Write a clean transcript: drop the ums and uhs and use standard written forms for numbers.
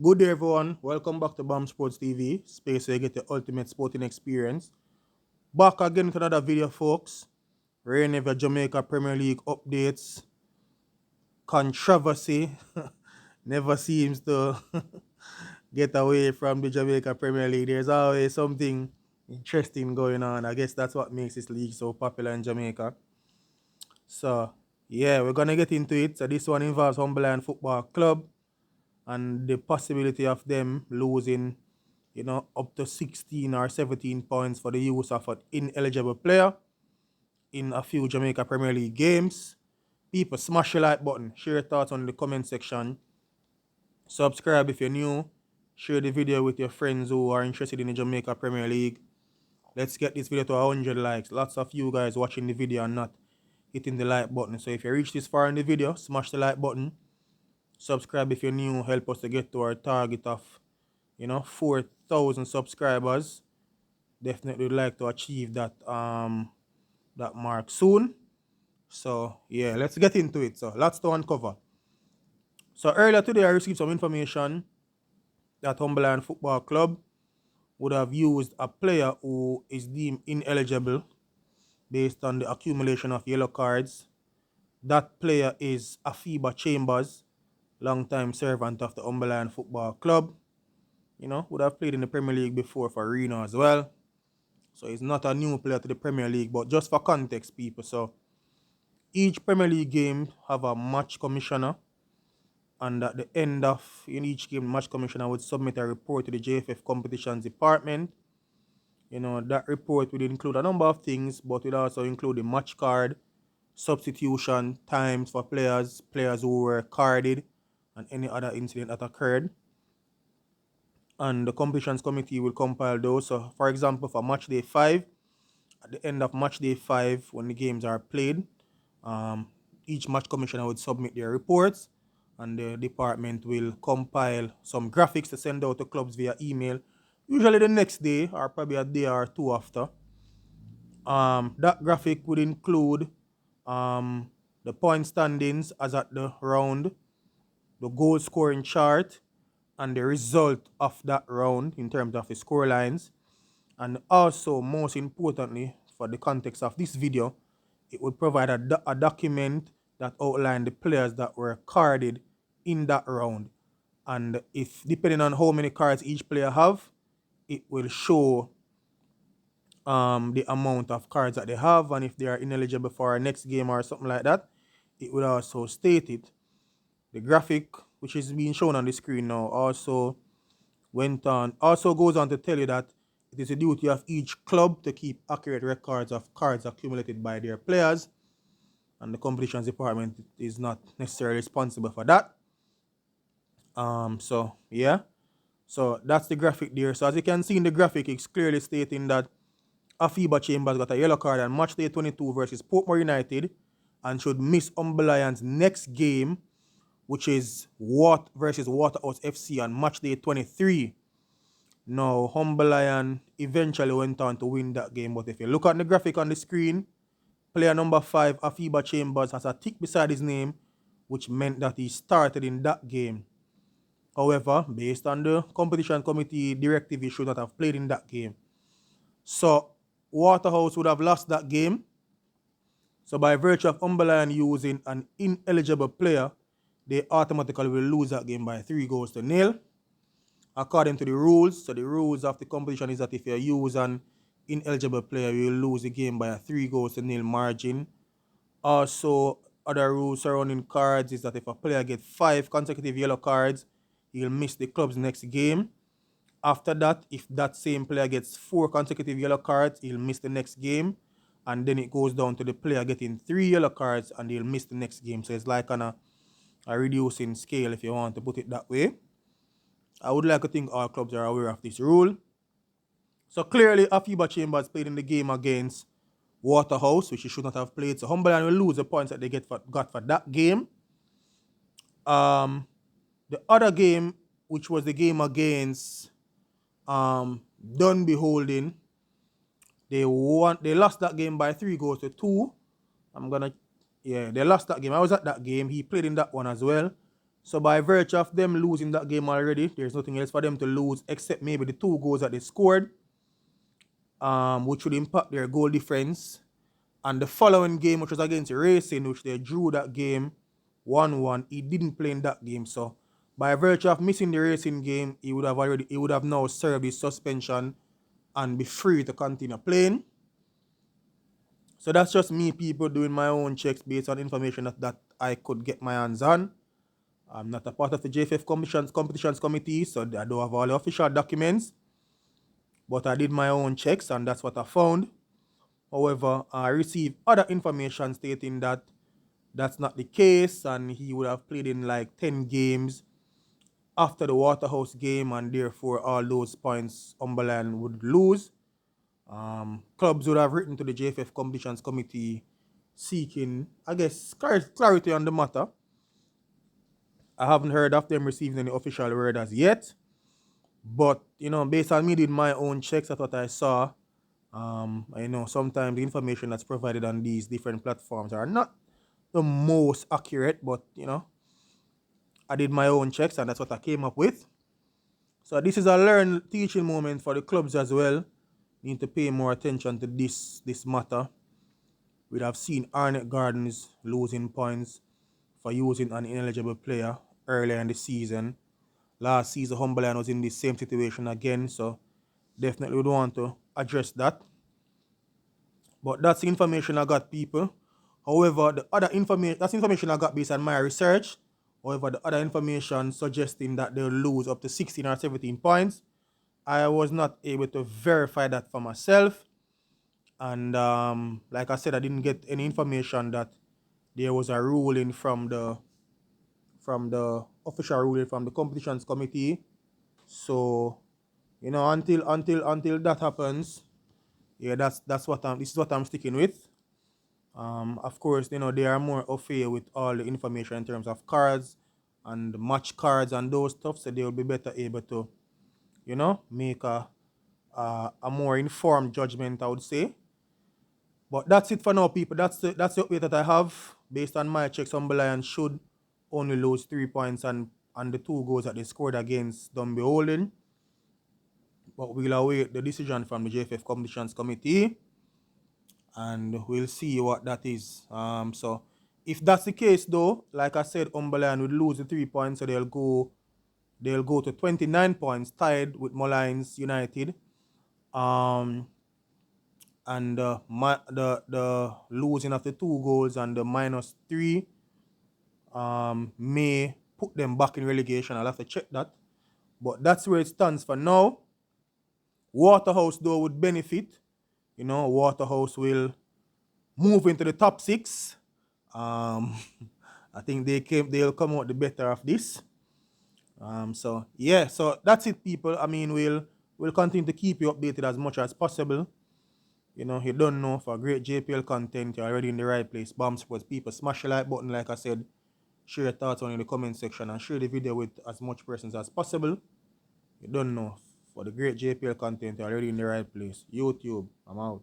Good day, everyone. Welcome back to BAM Sports TV, space where you get the ultimate sporting experience. Back again with another video, folks. Rain over Jamaica Premier League updates. Controversy never seems to get away from the Jamaica Premier League. There's always something interesting going on. I guess that's what makes this league so popular in Jamaica. So, yeah, we're going to get into it. So, this one involves Humberland Football Club and the possibility of them losing up to 16 or 17 points for the use of an ineligible player in a few Jamaica Premier League games. People, smash the like button, share your thoughts on the comment section, subscribe if you're new, share the video with your friends who are interested in the Jamaica Premier League. Let's get this video to 100 likes. Lots of you guys watching the video and not hitting the like button. So if you reach this far in the video, smash the like button. Subscribe if you're new, help us to get to our target of 4,000 subscribers. Definitely would like to achieve that that mark soon. So yeah, let's get into it. So lots to uncover. So earlier today I received some information that Humberland Football Club would have used a player who is deemed ineligible based on the accumulation of yellow cards. That player is Afiba Chambers, long-time servant of the Humberland Football Club. Would have played in the Premier League before for Reno as well. So he's not a new player to the Premier League, but just for context, people. So each Premier League game have a match commissioner, and at the end of each game, match commissioner would submit a report to the JFF competitions department. That report would include a number of things, but would also include the match card, substitution, times for players who were carded, and any other incident that occurred. And the competitions committee will compile those. So, for example, for match day 5, at the end of match day 5, when the games are played, each match commissioner would submit their reports, and the department will compile some graphics to send out to clubs via email, usually the next day or probably a day or two after. That graphic would include the point standings as at the round, the goal scoring chart, and the result of that round in terms of the score lines. And also, most importantly, for the context of this video, it would provide a document that outlined the players that were carded in that round. And if, depending on how many cards each player have, it will show the amount of cards that they have, and if they are ineligible for our next game or something like that, it will also state it. The graphic, which is being shown on the screen now, also goes on to tell you that it is a duty of each club to keep accurate records of cards accumulated by their players, and the competitions department is not necessarily responsible for that. So yeah, so that's the graphic there. So as you can see in the graphic, it's clearly stating that Afiba Chambers got a yellow card on match day 22 versus Portmore United and should miss Lions' next game, which is versus Waterhouse FC on match day 23. Now, Lion eventually went on to win that game, but if you look at the graphic on the screen, player number 5, Afiba Chambers, has a tick beside his name, which meant that he started in that game. However, based on the competition committee directive, he should not have played in that game. So, Waterhouse would have lost that game. So, by virtue of Lion using an ineligible player, they automatically will lose that game by 3-0. According to the rules, so the rules of the competition is that if you use an ineligible player, you will lose the game by a 3-0 margin. Also, other rules surrounding cards is that if a player gets 5 consecutive yellow cards, he'll miss the club's next game. After that, if that same player gets 4 consecutive yellow cards, he'll miss the next game. And then it goes down to the player getting 3 yellow cards and he'll miss the next game. So it's like on a reducing scale, if you want to put it that way. I would like to think all clubs are aware of this rule. So clearly, Afiba Chambers played in the game against Waterhouse, which he should not have played. So Humberland will lose the points that they got for that game. The other game, which was the game against Dunby Holding, they lost that game by 3-2. They lost that game. I was at that game. He played in that one as well. So by virtue of them losing that game already, there's nothing else for them to lose except maybe the 2 goals that they scored, which would impact their goal difference. And the following game, which was against Racing, which they drew that game 1-1, he didn't play in that game. So by virtue of missing the Racing game, he would have now served his suspension and be free to continue playing. So that's just me, people, doing my own checks based on information that I could get my hands on. I'm not a part of the JFF competitions committee, so I don't have all the official documents. But I did my own checks, and that's what I found. However, I received other information stating that that's not the case, and he would have played in like 10 games after the Waterhouse game, and therefore all those points Umberland would lose. Clubs would have written to the JFF competitions committee seeking, I guess, clarity on the matter. I haven't heard of them receiving any official word as yet. But, based on me doing my own checks, that's what I saw. I know sometimes the information that's provided on these different platforms are not the most accurate, but, I did my own checks and that's what I came up with. So this is a teaching moment for the clubs as well. Need to pay more attention to this matter. We have seen Arnett Gardens losing points for using an ineligible player earlier in the season. Last season, Humberland was in the same situation again, so definitely would want to address that. But that's the information I got, people. However, that's information I got based on my research. However, the other information suggesting that they'll lose up to 16 or 17 points, I was not able to verify that for myself. And like I said, I didn't get any information that there was a ruling from the official ruling from the competitions committee. So, until that happens, yeah, this is what I'm sticking with. Of course, they are more au fait with all the information in terms of cards and match cards and those stuff, so they will be better able to, make a more informed judgment, I would say. But that's it for now, people. That's the update that I have based on my checks. Lions should only lose 3 points and the 2 goals that they scored against Dunby Holding. But we'll await the decision from the JFF Competitions Committee and we'll see what that is. So if that's the case though, like I said, Umberland would lose the 3 points, so they'll go to 29 points, tied with Mullines United. And the losing of the 2 goals and the -3 may put them back in relegation. I'll have to check that. But that's where it stands for now. Waterhouse though would benefit. Waterhouse will move into the top 6. I think they'll come out the better of this. So yeah, so that's it, people. I mean, we'll continue to keep you updated as much as possible. You don't know, for great JPL content, you're already in the right place. Bomb Sports people, smash the like button, like I said. Share your thoughts on in the comment section and share the video with as much persons as possible. You don't know, for the great JPL content, you're already in the right place. YouTube, I'm out.